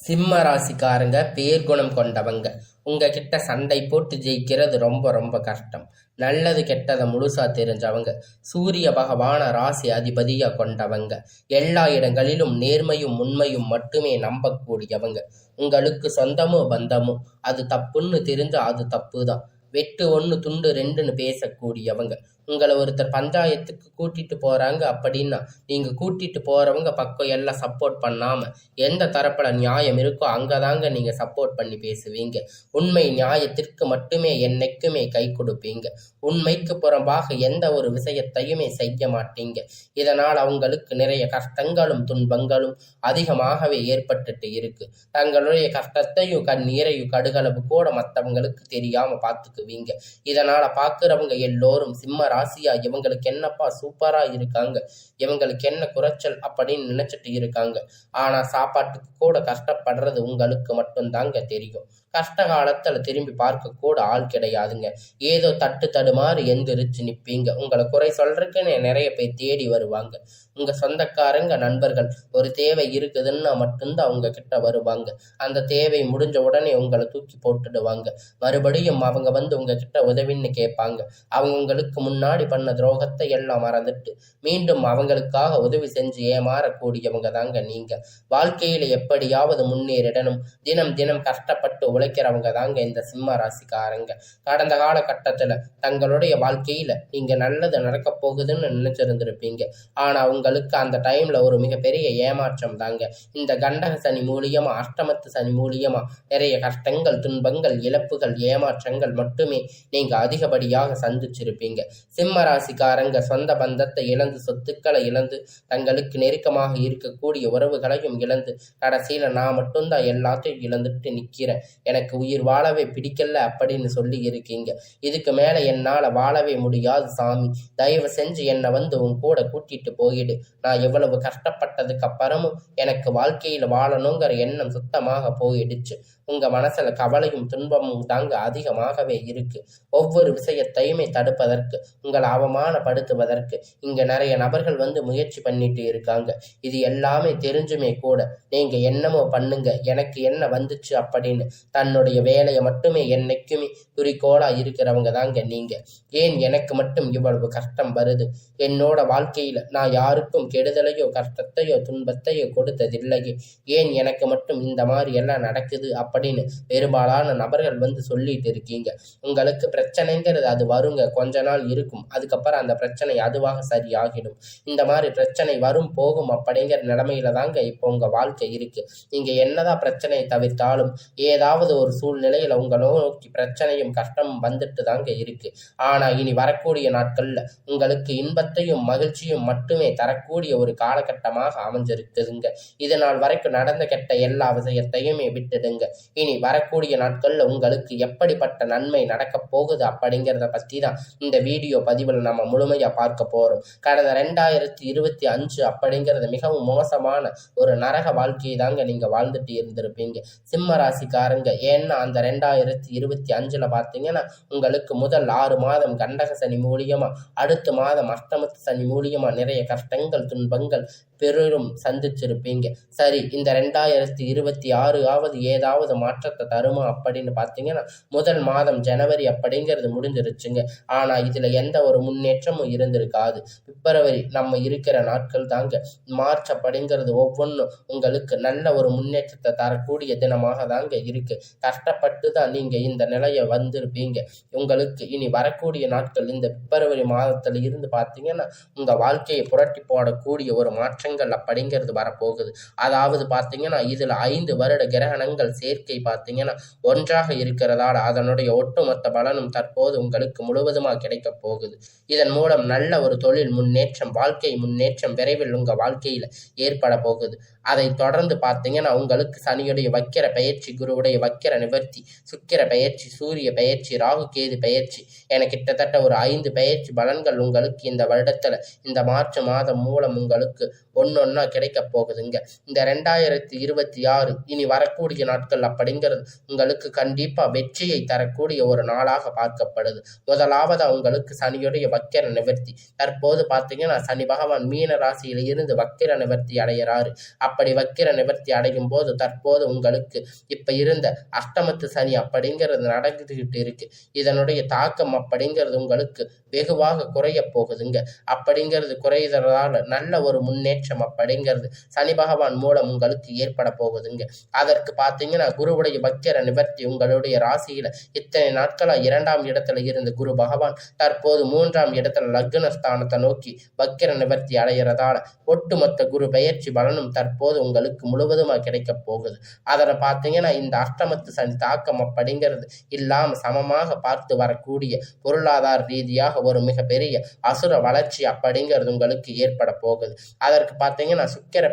சிம்ம ராசிக்காரங்க பேர்குணம் கொண்டவங்க. உங்ககிட்ட சண்டை போட்டு ஜெயிக்கிறது ரொம்ப ரொம்ப கஷ்டம். நல்லது கெட்டதை முழுசா தெரிஞ்சவங்க. சூரிய பகவான ராசி அதிபதியா கொண்டவங்க. எல்லா இடங்களிலும் நேர்மையும் உண்மையும் மட்டுமே நம்பக்கூடியவங்க. உங்களுக்கு சொந்தமோ பந்தமோ அது தப்புன்னு தெரிஞ்சா அது தப்பு தான். வெட்டு ஒன்று துண்டு ரெண்டுன்னு பேசக்கூடியவங்க. உங்களை ஒருத்தர் பஞ்சாயத்துக்கு கூட்டிட்டு போறாங்க அப்படின்னா நீங்க கூட்டிட்டு போறவங்க பக்கம் எல்லாம் சப்போர்ட் பண்ணாம எந்த தரப்புல நியாயம் இருக்கோ அங்கதாங்க நீங்க சப்போர்ட் பண்ணி பேசுவீங்க. உண்மை நியாயத்திற்கு மட்டுமே என்னைக்குமே கை கொடுப்பீங்க. உண்மைக்கு புறம்பாக எந்த ஒரு விஷயத்தையுமே செய்ய மாட்டீங்க. இதனால் அவங்களுக்கு நிறைய கஷ்டங்களும் துன்பங்களும் அதிகமாகவே ஏற்பட்டுட்டு இருக்கு. தங்களுடைய கஷ்டத்தையும் கண்ணீரையும் கடுகளவு கூட மற்றவங்களுக்கு தெரியாம பார்த்துக்குவீங்க. இதனால பாக்குறவங்க எல்லோரும் சிம்ம ராசியா இவங்களுக்கு என்னப்பா சூப்பரா இருக்காங்க, இவங்களுக்கு என்ன குறைச்சல் அப்படின்னு நினைச்சிட்டு இருக்காங்க. ஆனா சாப்பாட்டுக்கு கூட கஷ்டப்படுறது உங்களுக்கு மட்டும்தாங்க தெரியும். கஷ்ட காலத்துல திரும்பி பார்க்க கூட ஆள் கிடையாதுங்க. ஏதோ தட்டு தடுமாறு எந்திரிச்சு நிப்பீங்க. உங்களை குறை சொல்றதுக்குன்னு நிறைய பேர் தேடி வருவாங்க. உங்க சொந்தக்காரங்க நண்பர்கள் ஒரு தேவை இருக்குதுன்னா மட்டும்தான் உங்க கிட்ட வருவாங்க. அந்த தேவை முடிஞ்ச உடனே உங்களை தூக்கி போட்டுடுவாங்க. மறுபடியும் அவங்க வந்து உங்ககிட்ட உதவின்னு கேட்பாங்க. அவங்க உங்களுக்கு முன்னாடி பண்ண துரோகத்தை எல்லாம் மறந்துட்டு மீண்டும் அவங்களுக்காக உதவி செஞ்சு ஏமாறக்கூடியவங்க தாங்க நீங்க. வாழ்க்கையில எப்படியாவது முன்னேறிடணும் தினம் தினம் கஷ்டப்பட்டு உழைக்கிறவங்க தாங்க இந்த சிம்ம ராசிக்காரங்க. கடந்த காலகட்டத்துல தங்களுடைய வாழ்க்கையில நீங்க நல்லது நடக்க போகுதுன்னு நினைச்சிருந்திருப்பீங்க. ஆனா உங்களுக்கு அந்த டைம்ல ஒரு மிகப்பெரிய ஏமாற்றம் தாங்க. இந்த கண்டக சனி மூலியமா அஷ்டமத்து சனி மூலியமா நிறைய கஷ்டங்கள் துன்பங்கள் இழப்புகள் ஏமாற்றங்கள் மட்டுமே நீங்க அதிகப்படியாக சந்திச்சிருப்பீங்க. சிம்ம ராசிக்காரங்க சொந்த பந்தத்தை இழந்து சொத்துக்களை இழந்து தங்களுக்கு நெருக்கமாக இருக்கக்கூடிய உறவுகளையும் இழந்து கடைசியில நான் மட்டும்தான் எல்லாத்தையும் இழந்துட்டு நிக்கிறேன், எனக்கு உயிர் வாழவே பிடிக்கல அப்படின்னு சொல்லி இருக்கீங்க. இதுக்கு மேல என்னால வாழவே முடியாது சாமி, தயவு செஞ்சு என்னை வந்து உன் கூட கூட்டிட்டு போயிடு. நான் எவ்வளவு கஷ்டப்பட்டதுக்கு அப்புறமும் எனக்கு வாழ்க்கையில வாழணுங்கிற எண்ணம் சுத்தமாக போயிடுச்சு. உங்க மனசுல கவலையும் துன்பமும் தாங்க அதிகமாகவே இருக்கு. ஒவ்வொரு விஷயத்தையுமே தடுப்பதற்கு உங்களை அவமானப்படுத்துவதற்கு இங்க நிறைய நபர்கள் வந்து முயற்சி பண்ணிட்டு இருக்காங்க. இது எல்லாமே தெரிஞ்சுமே கூட நீங்க என்னமோ பண்ணுங்க எனக்கு என்ன வந்துச்சு அப்படின்னு தன்னுடைய வேலையை மட்டுமே என்னைக்குமே குறிக்கோளா இருக்கிறவங்க தாங்க நீங்க. ஏன் எனக்கு மட்டும் இவ்வளவு கஷ்டம் வருது, என்னோட வாழ்க்கையில நான் யாருக்கும் கெடுதலையோ கஷ்டத்தையோ துன்பத்தையோ கொடுத்ததில்லையே, ஏன் எனக்கு மட்டும் இந்த மாதிரி எல்லாம் நடக்குது அப்படின்னு பெரும்பாலான நபர்கள் வந்து சொல்லிட்டு இருக்கீங்க. உங்களுக்கு பிரச்சனைங்கிறது அது வருங்க, கொஞ்ச நாள் இருக்கும், அதுக்கப்புறம் அந்த பிரச்சனை அதுவாக சரியாகிடும். இந்த மாதிரி பிரச்சனை வரும் போகும் அப்படிங்கிற நிலைமையில தாங்க இப்போ உங்க வாழ்க்கை இருக்கு. நீங்க என்னதான் பிரச்சனையை தவிர்த்தாலும் ஏதாவது ஒரு சூழ்நிலையில உங்களை நோக்கி பிரச்சனையும் கஷ்டமும் வந்துட்டு தாங்க இருக்கு. ஆனா இனி வரக்கூடிய நாட்கள்ல உங்களுக்கு இன்பத்தையும் மகிழ்ச்சியும் மட்டுமே தரக்கூடிய ஒரு காலகட்டமாக அமைஞ்சிருக்குதுங்க. இதனால் வரைக்கும் நடந்த கெட்ட எல்லா விஷயத்தையுமே விட்டுடுங்க. இனி வரக்கூடிய நாட்கள்ல உங்களுக்கு எப்படிப்பட்ட நன்மை நடக்க போகுது அப்படிங்கிறத பத்தி தான் இந்த வீடியோ பதிவில் நம்ம முழுமையா பார்க்க போறோம். கடந்த 2025 அப்படிங்கிறது மிகவும் மோசமான ஒரு நரக வாழ்க்கையை தாங்க நீங்க வாழ்ந்துட்டு இருந்திருப்பீங்க சிம்ம ராசிக்காரங்க. ஏன்னா அந்த 2025ல பார்த்தீங்கன்னா உங்களுக்கு முதல் 6 மாதம் கண்டக சனி மூலியமா, அடுத்த மாதம் அஷ்டமத்து சனி மூலியமா நிறைய கஷ்டங்கள் துன்பங்கள் பெரும் சந்திச்சிருப்பீங்க. சரி, இந்த 2026 ஏதாவது மாற்றத்தை தருமா அப்படின்னு பார்த்தீங்கன்னா முதல் மாதம் ஜனவரி அப்படிங்கிறது முடிஞ்சிருச்சுங்க. ஆனா இதுல எந்த ஒரு முன்னேற்றமும் இருந்திருக்காது. பிப்ரவரி நம்ம இருக்கிற நாட்கள் தாங்க. மார்ச் அப்படிங்கிறது ஒவ்வொன்றும் உங்களுக்கு நல்ல ஒரு முன்னேற்றத்தை தரக்கூடிய தினமாக தாங்க இருக்கு. கஷ்டப்பட்டு தான் நீங்க இந்த நிலையை வந்திருப்பீங்க. உங்களுக்கு இனி வரக்கூடிய நாட்கள் இந்த பிப்ரவரி மாதத்துல இருந்து பார்த்தீங்கன்னா உங்க வாழ்க்கையை புரட்டி போடக்கூடிய ஒரு மாற்றங்கள் அப்படிங்கிறது வரப்போகுது. அதாவது பார்த்தீங்கன்னா இதுல 5 வருட கிரகணங்கள் சேர்க்கை பார்த்தீங்கன்னா ஒன்றாக இருக்கிறதால அதனுடைய ஒட்டுமொத்த பலனும் தற்போது உங்களுக்கு முழுவதுமாக கிடைக்க போகுது. இதன் மூலம் நல்ல ஒரு தொழில் முன்னேற்றம் வாழ்க்கை முன்னேற்றம் விரைவில் உங்க வாழ்க்கையில ஏற்பட போகுது. அதை தொடர்ந்து பார்த்தீங்கன்னா உங்களுக்கு சனியுடைய வக்கிர பயிற்சி, குருவுடைய வக்கிர நிவர்த்தி, சுக்கிர பயிற்சி, சூரிய பயிற்சி, ராகு கேது பயிற்சி என கிட்டத்தட்ட ஒரு 5 பயிற்சி பலன்கள் உங்களுக்கு இந்த வருடத்துல இந்த மார்ச் மாதம் மூலம் உங்களுக்கு ஒன்னொன்னா கிடைக்க போகுதுங்க. இந்த 2026 இனி வரக்கூடிய நாட்கள் அப்படிங்கிறது உங்களுக்கு கண்டிப்பா வெற்றியை தரக்கூடிய ஒரு நாளாக பார்க்கப்படுது. முதலாவதா உங்களுக்கு சனியுடைய வக்கிர நிவர்த்தி. தற்போது பார்த்தீங்கன்னா சனி பகவான் மீன ராசியில இருந்து வக்கிர நிவர்த்தி அடைகிறாரு. அப்படி வக்கிர நிவர்த்தி அடையும் போது தற்போது உங்களுக்கு இப்ப இருந்த அஷ்டமத்து சனி அப்படிங்கிறது நடந்துகிட்டு இருக்கு. இதனுடைய தாக்கம் அப்படிங்கிறது உங்களுக்கு வெகுவாக குறைய போகுதுங்க. அப்படிங்கிறது குறையறதால நல்ல ஒரு முன்னேற்றம் அப்படிங்கிறது சனி பகவான் மூலம் உங்களுக்கு ஏற்பட போகுதுங்க. அதற்கு பார்த்தீங்கன்னா குருவுடைய வக்கிர நிவர்த்தி உங்களுடைய ராசியில இத்தனை நாட்களா 2ஆம் இடத்துல இருந்த குரு பகவான் தற்போது 3ஆம் இடத்துல லக்ன ஸ்தானத்தை நோக்கி வக்கிர நிவர்த்தி அடைகிறதால ஒட்டுமொத்த குரு பெயர்ச்சி பலனும் தற்போது உங்களுக்கு முழுவதுமா கிடைக்க போகுது. அதில் பார்த்தீங்கன்னா இந்த அஷ்டமத்து சனி தாக்கம் அப்படிங்கிறது இல்லாம சமமாக பார்த்து வரக்கூடிய பொருளாதார ரீதியாக ஒரு மிகப்பெரிய அசுர வளர்ச்சி அப்படிங்கிறது உங்களுக்கு ஏற்பட போகுது. அதற்கு பார்த்தீங்கன்னா சுக்கிர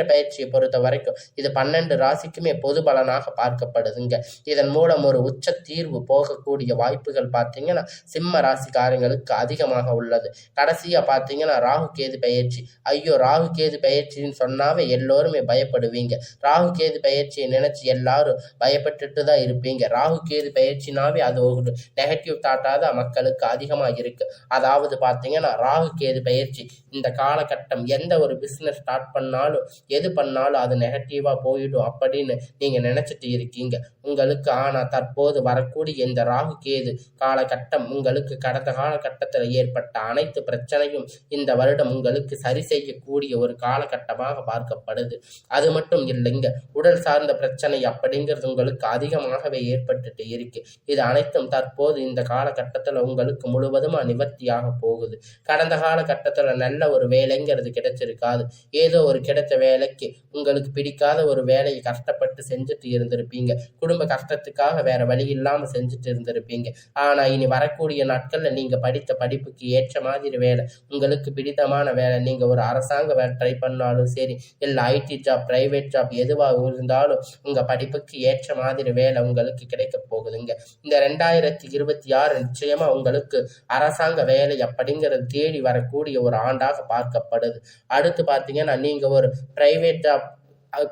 பயிற்சியை பொறுத்த வரைக்கும் இது 12 ராசிக்குமே பொது பலனாக பார்க்கப்படுதுங்க. இதன் மூலம் ஒரு உச்ச தீர்வு போகக்கூடிய வாய்ப்புகள் பார்த்தீங்கன்னா சிம்ம ராசிக்காரங்களுக்கு அதிகமாக உள்ளது. கடைசியா பார்த்தீங்கன்னா ராகு கேது பயிற்சி. ஐயோ, ராகு கேது பயிற்சின்னு சொன்னாவே எல்லோருமே பயப்படுவீங்க. ராகு கேது பயிற்சியை நினைச்சு எல்லாரும் பயப்பட்டுட்டு தான் இருப்பீங்க. ராகு கேது பயிற்சினாவே அது ஒரு நெகட்டிவ் தாட்டாக தான் மக்களுக்கு அதிகமாக இருக்கு. அதாவது பார்த்தீங்கன்னா ராகு கேது பயிற்சி இந்த காலகட்டம் எந்த ஒரு பிஸ்னஸ் ஸ்டார்ட் பண்ணாலும் எது பண்ணாலும் அது நெகட்டிவா போயிடும் அப்படின்னு நீங்க நினைச்சிட்டு இருக்கீங்க உங்களுக்கு. ஆனா தற்போது வரக்கூடிய இந்த ராகு கேது காலகட்டம் உங்களுக்கு கடந்த காலகட்டத்தில் ஏற்பட்ட அனைத்து பிரச்சனையும் இந்த வருடம் உங்களுக்கு சரி செய்யக்கூடிய ஒரு காலகட்டமாக பார்க்கப்படுது. அது மட்டும் இல்லைங்க, உடல் சார்ந்த பிரச்சனை அப்படிங்கிறது உங்களுக்கு அதிகமாகவே ஏற்பட்டுட்டு இருக்கு. இது அனைத்தும் தற்போது இந்த காலகட்டத்தில் உங்களுக்கு முழுவதுமா நிவர்த்தியாக போகுது. கடந்த காலகட்டத்தில் நல்ல ஒரு வேலைங்கிறது கிடைச்சிருக்காது. ஏதோ ஒரு கிடைத்த வேலைக்கு உங்களுக்கு பிடிக்காத ஒரு வேலையை கஷ்டப்பட்டு செஞ்சுட்டு இருந்திருப்பீங்க. குடும்ப கஷ்டத்துக்காக வேற வழி இல்லாம செஞ்சுட்டு இருந்திருப்பீங்க. ஆனா இனி வரக்கூடிய நாட்கள்ல நீங்க படித்த படிப்புக்கு ஏற்ற மாதிரி வேலை, உங்களுக்கு பிடித்தமான வேலை, நீங்க ஒரு அரசாங்க வேலை ட்ரை பண்ணாலும் சரி, இல்லை ஐடி ஜாப், பிரைவேட் ஜாப் எதுவாக இருந்தாலும் உங்க படிப்புக்கு ஏற்ற மாதிரி வேலை உங்களுக்கு கிடைக்க போகுதுங்க. இந்த 2026 நிச்சயமா உங்களுக்கு அரசாங்க வேலை அப்படிங்கிறது தேடி வரக்கூடிய ஒரு ஆண்டாக பார்க்கப்படுது. அடுத்து பார்த்தீங்கன்னா நீங்க ஒரு பிரைவேட் ஜாப்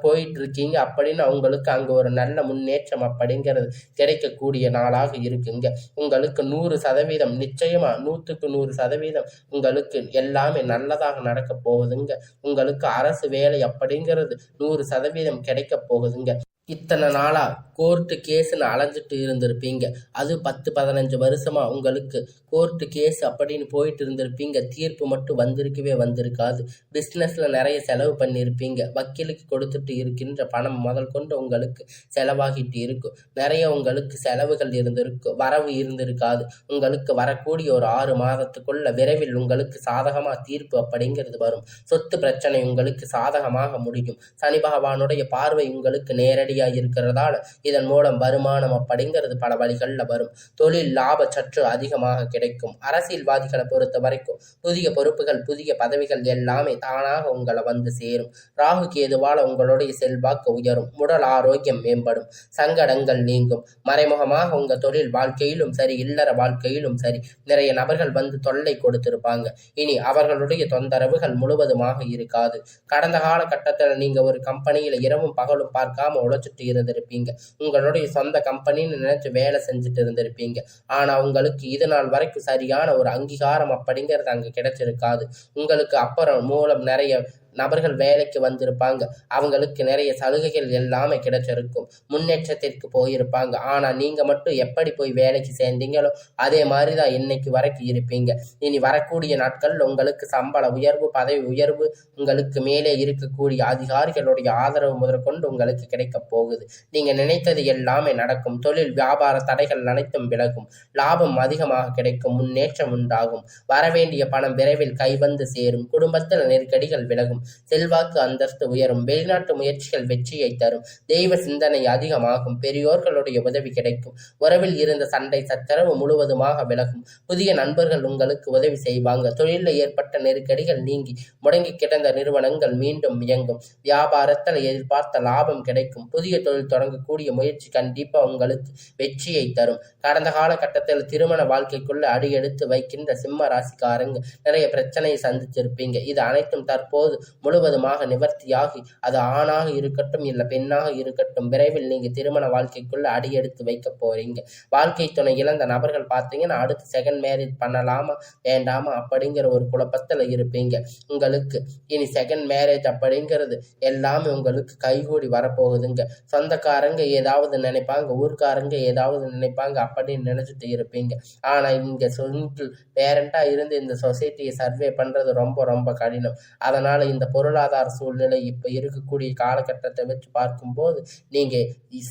போயிட்டு இருக்கீங்க அப்படின்னா உங்களுக்கு அங்க ஒரு நல்ல முன்னேற்றம் அப்படிங்கிறது கிடைக்கக்கூடிய நாளாக இருக்குங்க. உங்களுக்கு 100% நிச்சயமா 100க்கு 100% உங்களுக்கு எல்லாமே நல்லதாக நடக்க போகுதுங்க. உங்களுக்கு அரசு வேலை அப்படிங்கிறது 100% கிடைக்க போகுதுங்க. இத்தனை நாளா கோர்ட்டு கேஸுன்னு அலைஞ்சிட்டு இருந்திருப்பீங்க. அது 10-15 வருஷமா உங்களுக்கு கோர்ட்டு கேஸ் அப்படின்னு போயிட்டு இருந்திருப்பீங்க. தீர்ப்பு மட்டும் வந்திருக்காது. பிஸ்னஸ்ல நிறைய செலவு பண்ணியிருப்பீங்க. வக்கீலுக்கு கொடுத்துட்டு இருக்கின்ற பணம் முதல் கொண்டு உங்களுக்கு செலவாகிட்டு இருக்கும். நிறைய உங்களுக்கு செலவுகள் இருந்திருக்கும், வரவு இருந்திருக்காது. உங்களுக்கு வரக்கூடிய ஒரு 6 மாதத்துக்குள்ள விரைவில் உங்களுக்கு சாதகமா தீர்ப்பு அப்படிங்கிறது வரும். சொத்து பிரச்சனை உங்களுக்கு சாதகமாக முடியும். சனி பகவானுடைய பார்வை உங்களுக்கு நேரடியாக இருக்கிறதால இதன் மூலம் வருமானம் அப்படிங்கிறது பல வழிகள்ல வரும். தொழில் லாப சற்று அதிகமாக கிடைக்கும். அரசியல்வாதிகளை பொறுத்த வரைக்கும் புதிய பொறுப்புகள், புதிய பதவிகள் எல்லாமே தானாக உங்களை வந்து சேரும். ராகு கேதுவால உங்களுடைய செல்வாக்கு உயரும். உடல் ஆரோக்கியம் மேம்படும். சங்கடங்கள் நீங்கும். மறைமுகமாக உங்க தொழில் வாழ்க்கையிலும் சரி, இல்லற வாழ்க்கையிலும் சரி, நிறைய நபர்கள் வந்து தொல்லை கொடுத்திருப்பாங்க. இனி அவர்களுடைய தொந்தரவுகள் முழுவதுமாக இருக்காது. கடந்த காலகட்டத்தில் நீங்க ஒரு கம்பெனியில இரவும் பகலும் பார்க்காம உழைச்சிட்டு இருந்திருப்பீங்க. உங்களுடைய சொந்த கம்பெனின்னு நினைச்சு வேலை செஞ்சுட்டு இருந்திருப்பீங்க. ஆனா உங்களுக்கு இது நாள் வரைக்கும் சரியான ஒரு அங்கீகாரம் அப்படிங்கிறது அங்க கிடைச்சிருக்காது. உங்களுக்கு அப்புறம் மூலம் நிறைய நபர்கள் வேலைக்கு வந்திருப்பாங்க. அவங்களுக்கு நிறைய சலுகைகள் எல்லாமே கிடைச்சிருக்கும். முன்னேற்றத்திற்கு போயிருப்பாங்க. ஆனா நீங்க மட்டும் எப்படி போய் வேலைக்கு சேர்ந்தீங்களோ அதே மாதிரிதான் இன்னைக்கு வரைக்கும் இருப்பீங்க. இனி வரக்கூடிய நாட்கள் உங்களுக்கு சம்பள உயர்வு, பதவி உயர்வு, உங்களுக்கு மேலே இருக்கக்கூடிய அதிகாரிகளுடைய ஆதரவு முதற்கொண்டு உங்களுக்கு கிடைக்க போகுது. நீங்க நினைத்தது எல்லாமே நடக்கும். தொழில் வியாபார தடைகள் அனைத்தும் விலகும். லாபம் அதிகமாக கிடைக்கும். முன்னேற்றம் உண்டாகும். வரவேண்டிய பணம் விரைவில் கைவந்து சேரும். குடும்பத்தில் நெருக்கடிகள் விலகும். செல்வாக்கு அந்தஸ்து உயரும். வெளிநாட்டு முயற்சிகள் வெற்றியை தரும். தெய்வ சிந்தனை அதிகமாகும். பெரியோர்களுடைய உதவி கிடைக்கும். உறவில் இருந்த சண்டை சச்சரவு முழுவதுமாக விலகும். புதிய நண்பர்கள் உங்களுக்கு உதவி செய்வாங்க. தொழிலில் ஏற்பட்ட நெருக்கடிகள் நீங்கி முடங்கி கிடந்த நிறுவனங்கள் மீண்டும் இயங்கும். வியாபாரத்தில் எதிர்பார்த்த லாபம் கிடைக்கும். புதிய தொழில் தொடங்கக்கூடிய முயற்சி கண்டிப்பா உங்களுக்கு வெற்றியை தரும். கடந்த காலகட்டத்தில் திருமண வாழ்க்கைக்குள்ள அடியெடுத்து வைக்கின்ற சிம்ம ராசிக்காரங்க நிறைய பிரச்சனையை சந்திச்சிருப்பீங்க. இது அனைத்தும் தற்போது முழுவதுமாக நிவர்த்தியாகி அது ஆணாக இருக்கட்டும் இல்லை பெண்ணாக இருக்கட்டும் விரைவில் நீங்க திருமண வாழ்க்கைக்குள்ள அடியெடுத்து வைக்க போறீங்க. வாழ்க்கை துணை இழந்த நபர்கள் பார்த்தீங்கன்னா அடுத்து செகண்ட் மேரேஜ் பண்ணலாமா வேண்டாமா அப்படிங்கிற ஒரு குழப்பத்தில் இருப்பீங்க. உங்களுக்கு இனி செகண்ட் மேரேஜ் அப்படிங்கிறது எல்லாமே உங்களுக்கு கைகூடி வரப்போகுதுங்க. சொந்தக்காரங்க ஏதாவது நினைப்பாங்க, ஊர்க்காரங்க ஏதாவது நினைப்பாங்க அப்படின்னு நினைச்சிட்டு இருப்பீங்க. ஆனா இங்க சிங்கிள் பேரண்டா இருந்து இந்த சொசைட்டியை சர்வே பண்றது ரொம்ப ரொம்ப கடினம். அதனால இந்த பொருளாதார சூழ்நிலை இப்ப இருக்கக்கூடிய காலகட்டத்தை வச்சு பார்க்கும்போது நீங்க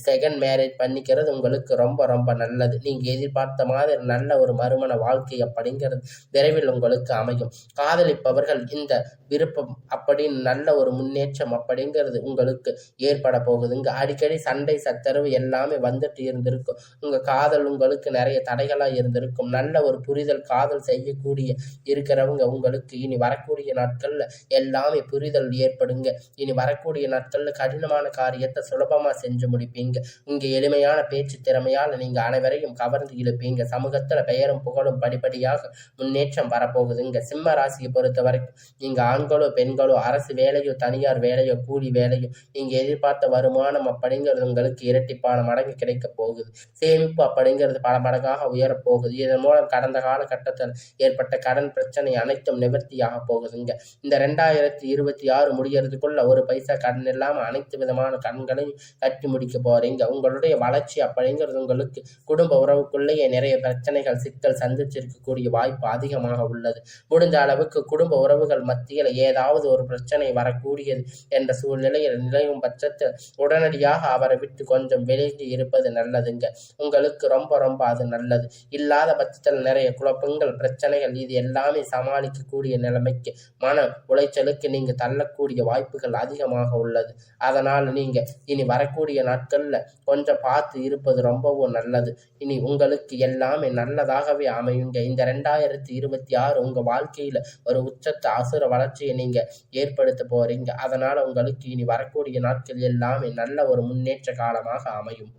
செகண்ட் மேரேஜ் பண்ணிக்கிறது உங்களுக்கு ரொம்ப ரொம்ப நல்லது. நீங்க எதிர்பார்த்த மாதிரி நல்ல ஒரு மறுமண வாழ்க்கை அப்படிங்கிறது விரைவில் உங்களுக்கு அமையும். காதலிப்பவர்கள் இந்த விருப்பம் அப்படின்னு நல்ல ஒரு முன்னேற்றம் அப்படிங்கிறது உங்களுக்கு ஏற்பட போகுதுங்க. அடிக்கடி சண்டை சச்சரவு எல்லாமே வந்துட்டு இருந்திருக்கும். உங்க காதல் உங்களுக்கு நிறைய தடைகளா இருந்திருக்கும். நல்ல ஒரு புரிதல் காதல் செய்யக்கூடிய இருக்கிறவங்க உங்களுக்கு இனி வரக்கூடிய நாட்கள்ல எல்லாமே புரிதல் ஏற்படுங்க. இனி வரக்கூடிய நாட்கள்ல கடினமான காரியத்தை சுலபமா செஞ்சு முடிப்பீங்க. இங்க எளிமையான பேச்சு திறமையால நீங்க அனைவரையும் கவர்ந்து இழுப்பீங்க. சமூகத்துல பெயரும் புகழும் படிப்படியாக முன்னேற்றம் வரப்போகுதுங்க. சிம்ம ராசியை பொறுத்த வரைக்கும் நீங்க ஆண்களோ பெண்களோ அரசு வேலையோ தனியார் வேலையோ கூலி வேலையோ நீங்க எதிர்பார்த்த வருமானம் அப்படிங்கிறது உங்களுக்கு இரட்டிப்பான மடங்கு கிடைக்க போகுது. சேமிப்பு அப்படிங்கிறது பல மடங்காக உயரப்போகுது. இதன் மூலம் கடந்த காலகட்டத்தில் ஏற்பட்ட கடன் பிரச்சனை அனைத்தும் நிவர்த்தியாக போகுதுங்க. இந்த 2026 முடியறதுக்குள்ள ஒரு பைசா கடன் இல்லாம அனைத்து விதமான கடன்களையும் கட்டி முடிக்க போறீங்க. உங்களுடைய வளர்ச்சி அப்படிங்கிறது உங்களுக்கு குடும்ப உறவுக்குள்ளேயே நிறைய பிரச்சனைகள் சிக்கல் சந்திச்சிருக்கக்கூடிய வாய்ப்பு அதிகமாக உள்ளது. முடிஞ்ச அளவுக்கு குடும்ப உறவுகள் மத்தியில் ஏதாவது ஒரு பிரச்சனை வரக்கூடியது என்ற சூழ்நிலையில் நிலையும் பட்சத்தில் உடனடியாக அவரை விட்டு கொஞ்சம் விலகி இருப்பது நல்லதுங்க. உங்களுக்கு ரொம்ப ரொம்ப அது நல்லது. இல்லாத பட்சத்தில் நிறைய குழப்பங்கள் பிரச்சனைகள் இது எல்லாமே சமாளிக்கக்கூடிய நிலைமைக்கு மன உளைச்சலுக்கு நீங்க தள்ளக்கூடிய வாய்ப்புகள் அதிகமாக உள்ளது. அதனால் நீங்க இனி வரக்கூடிய நாட்கள்ல கொஞ்சம் பார்த்து இருப்பது ரொம்பவும் நல்லது. இனி உங்களுக்கு எல்லாமே நல்லதாகவே அமையுங்க. இந்த 2026 உங்க வாழ்க்கையில ஒரு உச்சத்தை அசுர வளர்ச்சியை நீங்க ஏற்படுத்த போறீங்க. அதனால உங்களுக்கு இனி வரக்கூடிய நாட்கள் எல்லாமே நல்ல ஒரு முன்னேற்ற காலமாக அமையும்.